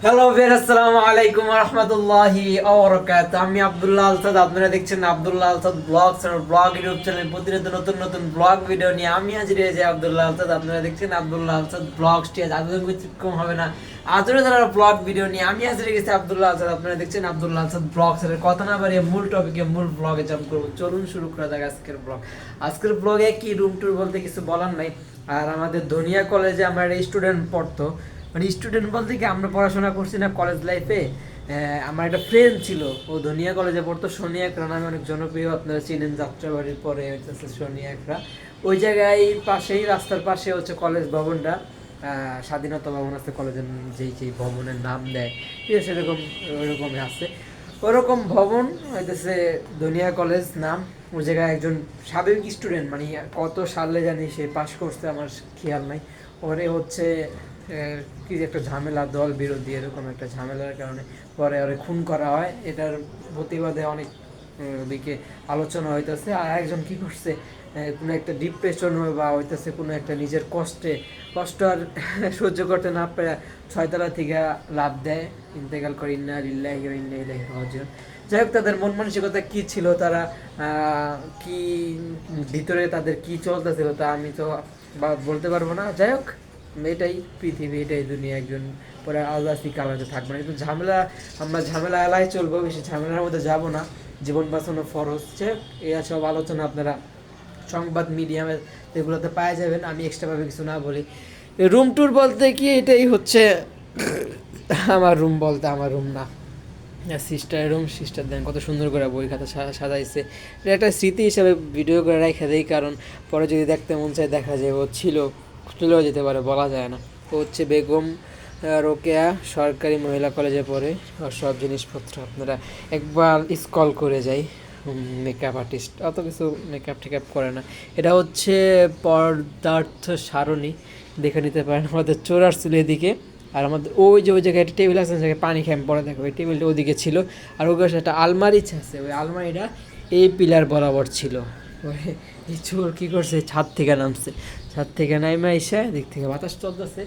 Hello viewer, আসসালামু আলাইকুম ওয়া রাহমাতুল্লাহি ওয়া বারাকাতুহু। আমি আব্দুল্লাহ আলসাদ, আপনারা দেখছেন আব্দুল্লাহ আলসাদ ব্লগস আর ব্লগ ইউটিউব চ্যানেল। প্রতিনিয়ত নতুন নতুন ব্লগ ভিডিও নিয়ে আমি হাজির হয়েছি আব্দুল্লাহ আলসাদ। আপনারা দেখছেন আব্দুল্লাহ আলসাদ ব্লগসটি আজ আদৌ ব্যতিক্রম হবে না, আজও যারা ব্লগ ভিডিও নিয়ে আমি হাজির হয়ে গেছি আব্দুল্লাহ আলসাদ। আপনারা দেখছেন আব্দুল্লাহ আলসাদ ব্লগস এর। কথা না বাড়িয়ে মূল টপিকে, মূল ব্লগে জাম্প করবো। চলুন শুরু করা যাক আজকের ব্লগ। আজকের ব্লগে কি রুম ট্যুর বলতে কিছু বলার নাই। আর আমাদের ধনিয়া কলেজে আমার স্টুডেন্ট পড়তো, মানে স্টুডেন্ট বলতে কি আমরা পড়াশোনা করছি না কলেজ লাইফে। আমার একটা ফ্রেন্ড ছিল, ও ধনিয়া কলেজে পড়তো। সোনিয়া একরা নামে অনেক জনপ্রিয়, আপনারা চিনেন, যাত্রাবাড়ির পরে হচ্ছে সোনিয়া একরা। ওই জায়গায় পাশেই, রাস্তার পাশে হচ্ছে কলেজ ভবনটা। স্বাধীনতা ভবন আছে কলেজের, যেই যেই ভবনের নাম দেয়, ঠিক আছে, সেরকম ওইরকমই আছে। ওরকম ভবন হইতেছে ধনিয়া কলেজ নাম। ওই জায়গায় একজন সাবেক স্টুডেন্ট, মানে কত সালে জানি সে পাশ করছে আমার খেয়াল নাই। ওরে হচ্ছে কি যে একটা ঝামেলা, দল বিরোধী এরকম একটা ঝামেলার কারণে পরে ওরে খুন করা হয়। এটার প্রতিবাদে অনেক দিকে আলোচনা হইতেছে। আর একজন কি করছে, কোনো একটা ডিপ্রেশন বা হইতেছে কোনো একটা নিজের কষ্ট আর সহ্য করতে না পেরে 6 তলা থেকে লাফ দেয়, ইন্তেকাল করে। ইন্না লিল্লাহি ওয়া ইন্না ইলাইহি রাজিউন। যাই হোক, তাদের মন মানসিকতা কি ছিল, তারা কি ভিতরে তাদের কি চলতেছিল তা আমি তো বলতে পারবো না। যাই হোক, এটাই পৃথিবী, এটাই দুনিয়া। একজন পরে আলাদা কালাতে থাকবো না, কিন্তু ঝামেলা, আমরা ঝামেলা এলাই চলবো, বেশি ঝামেলার মধ্যে যাবো না। জীবন বাঁচানো ফরজ। এই সব আলোচনা আপনারা সংবাদ মিডিয়ামে এগুলোতে পাওয়া যাবেন, আমি এক্সট্রাভাবে কিছু না বলি। রুম ট্যুর বলতে কি এটাই হচ্ছে আমার রুম, বলতে আমার রুম না, সিস্টারের রুম। সিস্টার দেন কত সুন্দর করে বই খাতা সাজাইছে। এটা একটা স্মৃতি হিসাবে ভিডিও করে রেখে দেয়, কারণ পরে যদি দেখতে মন চায় দেখা যায় ও ছিল, চলেও যেতে পারে, বলা যায় না। ও হচ্ছে বেগম রোকেয়া সরকারি মহিলা কলেজে পড়ে। আর সব জিনিসপত্র আপনারা একবার স্কল করে যাই। মেকআপ আর্টিস্ট অত কিছু মেকআপ টেকআপ করে না। এটা হচ্ছে পদার্থ সারণী, দেখে নিতে পারেন। আমাদের চোরার চুল এদিকে, আর আমাদের ওই যে ওই জায়গায় একটা টেবিল আছে, জায়গায় পানি খেয়ে পরে দেখো, ওই টেবিলটা ওদিকে ছিল। আর ওই পাশে একটা আলমারি আছে, ওই আলমারিটা এই পিলার বরাবর ছিল। ওই এই চোর কী করছে, ছাদ থেকে নামছে, ছাদ থেকে নাইমা এসে দিক থেকে বাতাস চলতেছে।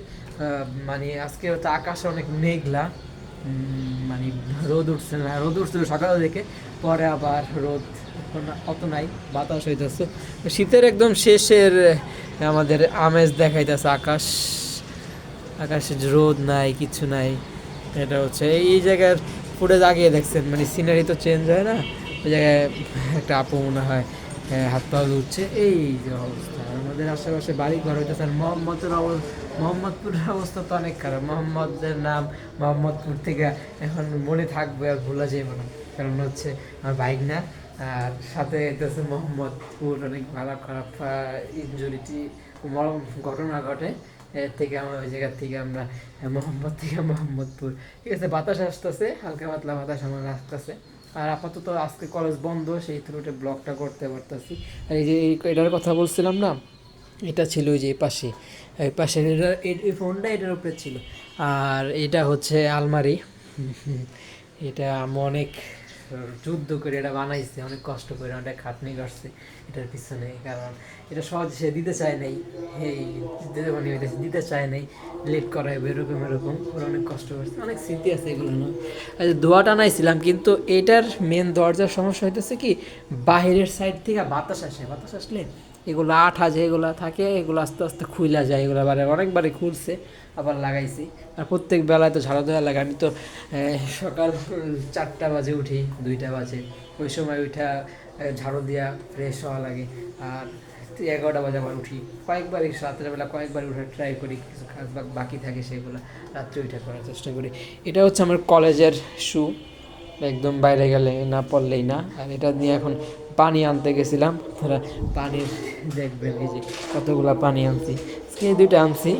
মানে আজকে হচ্ছে আকাশে অনেক মেঘলা, মানে রোদ উঠছে না, রোদ উঠছিল সকালে দেখে, পরে আবার রোদ অত নাই, বাতাস হইতেছে। শীতের একদম শেষের আমাদের আমেজ দেখাইতেছে আকাশ, আকাশে রোদ নাই, কিছু নাই। এটা হচ্ছে এই জায়গার ফুটেজ আগিয়ে দেখছেন, মানে সিনারি তো চেঞ্জ হয় না। ওই জায়গায় একটা আপু মনে হয় হাত পা উঠছে। এই যে অবস্থা আমাদের আশেপাশে বাড়ি ঘর হইতেছে। আর মোহাম্মদপুরের অবস্থা তো অনেক খারাপ। মোহাম্মদের নাম মোহাম্মদপুর থেকে এখন মনে থাকবে, আর ভোলা যাবে না, কারণ হচ্ছে আমার বাইক না। আর সাথে হইতেছে মোহাম্মদপুর অনেক খারাপ খারাপ ইনজুরিটি ঘটনা ঘটে। এর থেকে আমরা ওই জায়গার থেকে আমরা মোহাম্মদ থেকে মোহাম্মদপুর, ঠিক আছে। বাতাস আসতেছে, হালকা পাতলা বাতাস আমার আসতেছে। আর আপাতত আজকে কলেজ বন্ধ, সেই থ্রুতে ব্লগটা করতে পারতেছি। আর এই যে এটার কথা বলছিলাম না, এটা ছিল ওই যে এই পাশে, এই পাশে এই ফোনটা এটার উপরে ছিল। আর এটা হচ্ছে আলমারি। এটা আমি অনেক যুদ্ধ করে এটা বানাইছে, অনেক কষ্ট করে, অনেক খাটনি করছে এটার পিছনে, কারণ এটা সহজে সে দিতে চায় নাই। এই মানে দিতে চায় নাই, লেট করায় এরকম এরকম ওরা অনেক কষ্ট করছে, অনেক স্মৃতি আছে এগুলো না। আর দোয়া টানাইছিলাম, কিন্তু এটার মেন দরজার সমস্যা হইতেছে কি, বাহিরের সাইড থেকে বাতাস আসে, বাতাস আসলে এগুলো আঠা যেগুলো থাকে এগুলো আস্তে আস্তে খুইলা যায়। এগুলো অনেকবারই খুলছে, আবার লাগাইছি। আর প্রত্যেক বেলায় তো ঝাড়ু দেওয়া লাগে। আমি তো সকাল 4টা বাজে উঠি, 2টা বাজে, ওই সময় উঠা ঝাড়ু দিয়া ফ্রেশ হওয়া লাগে। আর 11টা বাজে আবার উঠি, কয়েকবারই রাত্রেবেলা কয়েকবার উঠে ট্রাই করি, কিছু কাজ বাকি থাকে সেগুলো রাত্রে উঠে করার চেষ্টা করি। এটা হচ্ছে আমার কলেজের শু, একদম বাইরে গেলে না পড়লেই না। আর এটা নিয়ে এখন পানি আনতে গেছিলাম, তারা পানির দেখবেন এই যে কতগুলো পানি আনছি, এই 2টা আনছি।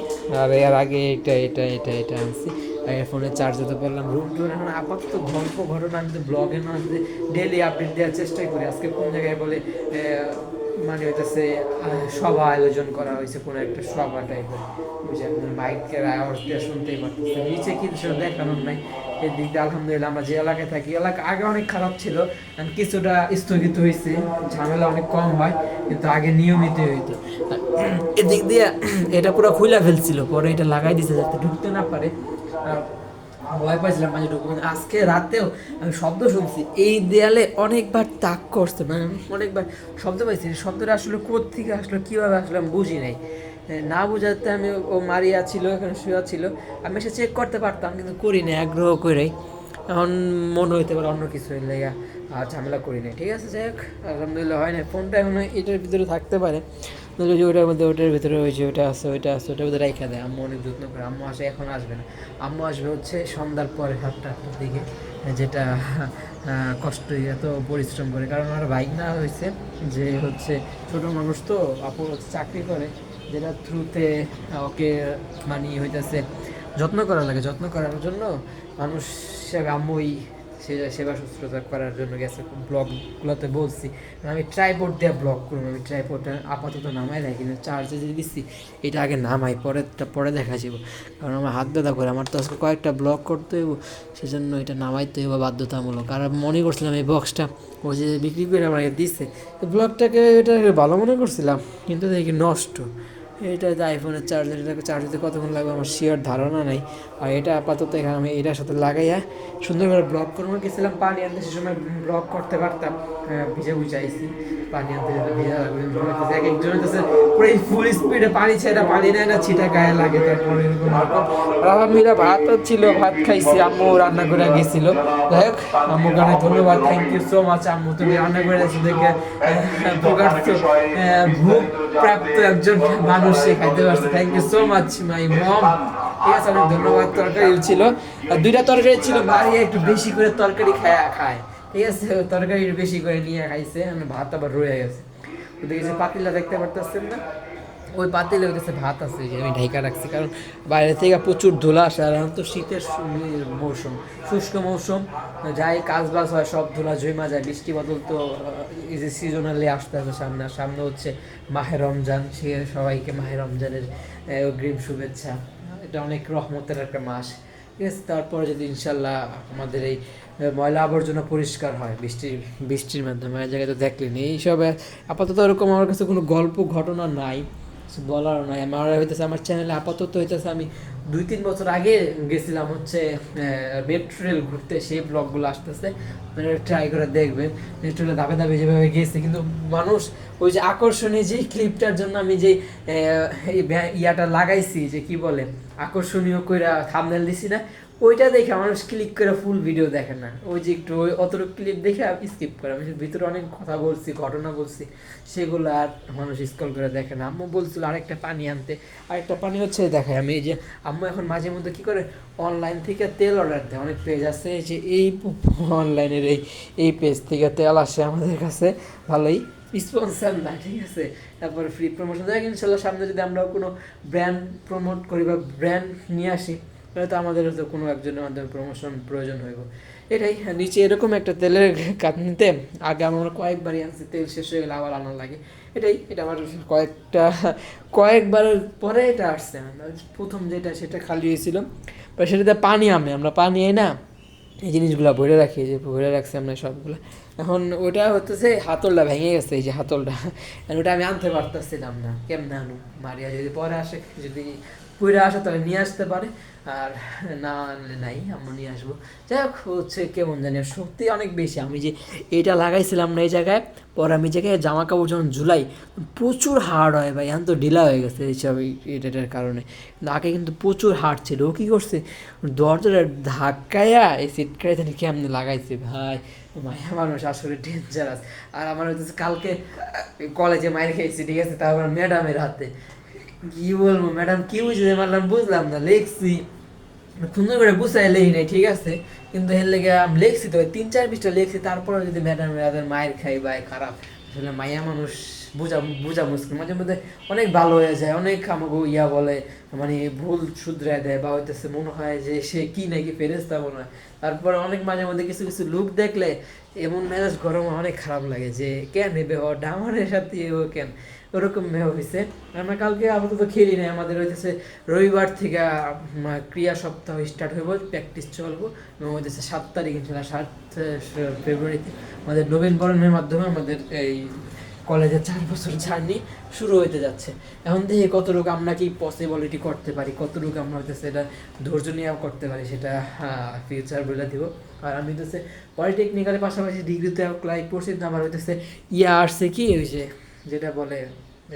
আর এর আগে এটা আনছি। আর ফোনে চার্জ দিতে পারলাম। রুম টুর এখন আপাতত গল্প ঘটনা আমি তো ব্লগের মধ্যে ডেলি আপডেট দেওয়ার চেষ্টাই করি। আজকে কোন জায়গায় বলে মানে হইতেছে সভা আয়োজন করা হয়েছে, কোনো একটা সভা টাইপের, বুঝে আপনার মাইকের আওয়াজটা শুনতেই পারতেছে। নিচে কিন্তু সেটা দেখানোর নাই। এদিক দিয়ে আলহামদুলিল্লাহ আমরা যে এলাকায় থাকি, এলাকা আগে অনেক খারাপ ছিল, কিছুটা স্থগিত হয়েছে, ঝামেলা অনেক কম হয়, কিন্তু আগে নিয়মিত হইতো। এদিক দিয়ে এটা পুরো খুলে ফেলছিল, পরে এটা লাগাই দিছে যাতে ঢুকতে না পারে। ভয় পাইছিলাম মাঝে ঢুকবো, আজকে রাতেও আমি শব্দ শুনছি এই দেয়ালে অনেকবার তাক করছে, মানে আমি অনেকবার শব্দ পাইছি, শব্দটা আসলে কোত্থেকে আসলো কীভাবে আসলে আমি বুঝি নাই। না বোঝাতে আমি, ও মারিয়া ছিল এখানে শুয়া ছিল, আমি এসে চেক করতে পারতাম কিন্তু করি না আগ্রহ করেই। এখন মনে হইতে পারে অন্য কিছু লেগা আর ঝামেলা করি নাই, ঠিক আছে। যাই হোক আলহামদুলিল্লাহ হয় না, ফোনটা এখন এটার ভিতরে থাকতে পারে, নইলে যে ওটার মধ্যে ওটার ভিতরে ওই যে ওটা আছে ওইটা আছে ওটার ভিতরে রেখে দেয়। আম্মু অনেক যত্ন করে, আম্মু আসে এখন আসবে না, আম্মু আসবে হচ্ছে সন্ধ্যার পরে 7টা-8টার দিকে, যেটা কষ্ট এত পরিশ্রম করে, কারণ আমার বাইক না হয়েছে যে হচ্ছে ছোটো মানুষ তো, আপু হচ্ছে চাকরি করে, যেটা থ্রুতে ওকে মানে হইতেছে যত্ন করা লাগে, যত্ন করার জন্য মানুষ হিসাবে আম্মুই সে সেবা শুশ্রূষা করার জন্য গেছে। ব্লগগুলোতে বলছি আমি ট্রাইপড দিয়ে ব্লগ করবো, আমি ট্রাইপডটা আপাতত নামাই রাখি না, চার্জে যে দিচ্ছি এটা আগে নামাই, পরে দেখা যাবো, কারণ আমার হাত ব্যথা করে, আমার তো আজকে কয়েকটা ব্লগ করতে হইব, সেজন্য এটা নামাইতে হইব বাধ্যতামূলক। আর মনে করছিলাম এই বক্সটা ও যে বিক্রি করে আমাকে দিচ্ছে, তো ব্লগটাকে এটা ভালো মনে করছিলাম, কিন্তু দেখি নষ্ট। এটা যে আইফোনের চার্জার, এটাকে চার্জ দিতে কতক্ষণ লাগবে আমার শিওর ধারণা নাই। আর এটা আপাতত এখানে আমি এটার সাথে লাগাইয়া সুন্দর করে ব্লগ করবো, গেছিলাম পানি আনতে, সে সময় ব্লগ করতে পারতাম, ভিজে বুঝাইছি পানি আনতে যেতে ভিজা লাগবে, এক একজন হচ্ছে পুরো ফুল স্পিডে পানি ছেড়ে পানি নেয় না, ছিটা গায়ে লাগে, তারপরে এরকম আলহামদুলিল্লাহ ভাত ছিল, ভাত খাইছি, আম্মু রান্না করে গেছিল। যাই হোক আম্মুকে অনেক ধন্যবাদ, থ্যাংক ইউ সো মাচ আম্মু, তুমি রান্না করে গেছো দেখে ভোগার্থ ভোগ প্রাপ্ত একজন মানুষ সে খাইতে পারছে, thank you so much my mom. ঠিক আছে, অনেক ধন্যবাদ। তরকারি ছিল, আর 2টা তরকারি ছিল, মারিয়া একটু বেশি করে তরকারি খায়, ঠিক আছে, তরকারি বেশি করে নিয়ে খাইছে, আমি ভাত আবার রয়ে গেছে। ওদিকে যে পাতিলটা দেখতে পারতেছেন না, ওই পাতিলের কাছে ভাত আছে যে আমি ঢাইকা রাখছি, কারণ বাইরে থেকে প্রচুর ধুলা আসে, আর এখন তো শীতের মৌসুম, শুষ্ক মৌসুম, যাই কাজ বাজ হয় সব ধুলা জমা যায়, বৃষ্টি বদল তো এই যে সিজনালি আসতে হবে সামনে, আর সামনে হচ্ছে মাহে রমজান, সে সবাইকে মাহে রমজানের অগ্রিম শুভেচ্ছা। এটা অনেক রহমতের একটা মাস, ঠিক আছে। তারপরে যদি ইনশাল্লাহ আমাদের এই ময়লা আবর্জনা পরিষ্কার হয় বৃষ্টির মাধ্যমে, এই জায়গায় তো দেখলেন এইসব আপাতত এরকম আমার কাছে কোনো গল্প ঘটনা নাই, বলার নয়। আমার হইতেছে আমার চ্যানেলে আপাতত হইতেছে আমি 2-3 বছর আগে গেছিলাম হচ্ছে মেট্রো রেল ঘুরতে, সেই ব্লগগুলো আসতেছে, মানে ট্রাই করে দেখবেন মেট্রো রেলে ধাপে ধাপে যেভাবে গেছে। কিন্তু মানুষ ওই যে আকর্ষণীয় যেই ক্লিপটার জন্য আমি যে ইয়াটা লাগাইছি, যে কি বলে আকর্ষণীয় কইরা থাম্বনেল দিছি না, ওইটা দেখে মানুষ ক্লিক করে ফুল ভিডিও দেখে না, ওই যে একটু ওই অতটুকু ক্লিপ দেখে স্কিপ করে। আমি ভিতরে অনেক কথা বলছি, ঘটনা বলছি, সেগুলো আর মানুষ স্ক্রল করে দেখে না। আম্মু বলছিল আরেকটা পানি আনতে, আরেকটা পানি হচ্ছে দেখায় আমি, এই যে আম্মু এখন মাঝে মধ্যে কী করে অনলাইন থেকে তেল অর্ডার দেয়, অনেক পেজ আছে যে এই অনলাইনের এই পেজ থেকে তেল আসে আমাদের কাছে, ভালোই স্পন্সার না, ঠিক আছে। তারপরে ফ্রি প্রমোশন দেয়, ইনশাল্লাহ সামনে যদি আমরা কোনো ব্র্যান্ড প্রমোট করি বা ব্র্যান্ড নিয়ে আসি, তাহলে তো আমাদের হয়তো কোনো একজনের মাধ্যমে প্রমোশন প্রয়োজন হইব। এটাই নিচে এরকম একটা তেলের কাঁদনিতে আগে আমরা কয়েকবারই আনছি, তেল শেষ হয়ে গেলে আবার আনা লাগে, এটা আমার কয়েকবার পরে এটা আসছে। প্রথম যেটা সেটা খালি হয়েছিল, বা সেটাতে পানি আমরা পানি না এই জিনিসগুলো ভরে রাখি, যে ভরে রাখছি আমরা সবগুলো। এখন ওটা হতেছে হাতলটা ভেঙে গেছে, এই যে হাতলটা, ওটা আমি আনতে পারতেছিলাম না, কেমনে আনু, মারিয়া যদি পরে আসে, যদি পুইরা আসে তাহলে নিয়ে আসতে পারে, আর না আনলে নাই, আমরা নিয়ে আসবো। যাই হোক হচ্ছে কেমন জানি সত্যি অনেক বেশি, আমি যে এটা লাগাইছিলাম না এই জায়গায়, পরে আমি জায়গায় জামা কাপড় যখন ঝুলাই প্রচুর হার্ড হয় ভাই, এখন তো ঢিলা হয়ে গেছে এইসব এটার কারণে, আগে কিন্তু প্রচুর হার্ড ছিল। ও কী করছে, দরজাটা ধাক্কায়া এই সিটকায় জানি কেমনে লাগাইছে ভাই, মায়া মানুষ আসলে ডেঞ্জারাস। আর আমার হচ্ছে কালকে কলেজে মায়ের খেয়েছি, ঠিক আছে, তারপর ম্যাডামের হাতে কি বলবো, ম্যাডাম কি বুঝতে পারলাম বুঝলাম না, লেখছি সুন্দর করে বুঝাই লেখি নাই, ঠিক আছে, কিন্তু এর লেগে আমি লেখছি তো 3-4 পৃষ্ঠা লেখছি, তারপরে যদি ম্যাডামের মায়ের খাই ভাই খারাপ, আসলে মায়া মানুষ বোঝা মুশকিল। মাঝে মধ্যে অনেক ভালো হয়ে যায়, অনেক আমাকে ইয়া বলে, মানে ভুল শুধরায় দেয়, বা হইতেছে মনে হয় যে সে কি নাকি ফেরেস্তা মনে হয়। তারপরে অনেক মাঝে মধ্যে কিছু কিছু লুক দেখলে এমন মেজাজ গরম অনেক খারাপ লাগে, যে কেন এবে ও ডামারের সাথে ও কেন ওরকম মেয়ে হয়েছে। আমরা কালকে আপাতত খেলি নাই, আমাদের হইতেছে রবিবার থেকে ক্রিয়া সপ্তাহ স্টার্ট হইব, প্র্যাকটিস চলবো, এবং হইতেছে 7 তারিখ ইনশাল্লাহ 7 ফেব্রুয়ারিতে আমাদের নবীন বরণের মাধ্যমে আমাদের এই কলেজের 4 বছর জার্নি শুরু হতে যাচ্ছে। এখন দেখি কতটুকু আমরা কি পসিবিলিটি করতে পারি, কতটুকু আমরা হইতেছে এটা ধৈর্য নিয়ে করতে পারি, সেটা ফিউচার বলে দিব। আর আমি হইতেছে পলিটেকনিক্যালের পাশাপাশি ডিগ্রিতে অ্যাপ্লাই করছি, তো আমার হইতেছে আসছে কি ওই যে যেটা বলে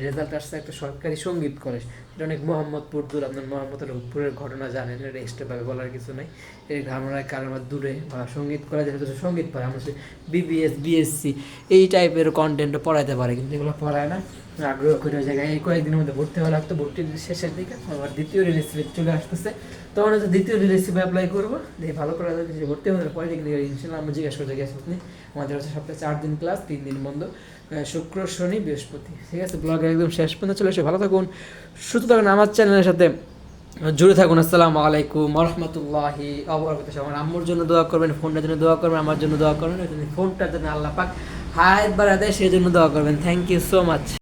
রেজাল্ট আসছে একটা সরকারি সঙ্গীত কলেজ, এটা অনেক মোহাম্মদপুর দূর, আপনার মোহাম্মদপুরের ঘটনা জানেন, এটা এক্সট্রাভাবে বলার কিছু নাই। এই ধারণার কারণ দূরে বা সঙ্গীত কলেজে হচ্ছে সঙ্গীত পড়ে, আমরা হচ্ছে বিবিএস বিএসসি এই টাইপের কন্টেন্টও পড়াইতে পারে, কিন্তু এগুলো পড়ায় না। আগ্রহ করে ওই জায়গায় এই কয়েকদিনের মধ্যে ভর্তি হওয়া লাগতো, ভর্তির শেষের দিকে আবার দ্বিতীয় রিলিজ চলে আসতেছে, তখন হচ্ছে দ্বিতীয় রিলিজ অ্যাপ্লাই করবো, দিয়ে ভালো করে ভর্তি হতে পলিটেকনিক্যাল ইনশাল্লাহ আমরা জিজ্ঞাসা করতে গেছি আপনি। আমাদের হচ্ছে সপ্তাহে 4 দিন ক্লাস, 3 দিন বন্ধ, শুক্র শনি বৃহস্পতি। ঠিক আছে, ব্লগ একদম শেষ পর্যন্ত চলে এসে ভালো থাকুন, সুস্থ থাকুন, আমার চ্যানেলের সাথে জুড়ে থাকুন। আসসালামু আলাইকুম রহমতুল্লাহি আমার আম্মুর জন্য দোয়া করবেন, ফোনটার জন্য দোয়া করবেন, আমার জন্য দোয়া করবেন, ফোনটার জন্য আল্লাহ পাক হায়াত বাড়া দেয় সেই জন্য দোয়া করবেন। Thank you so much.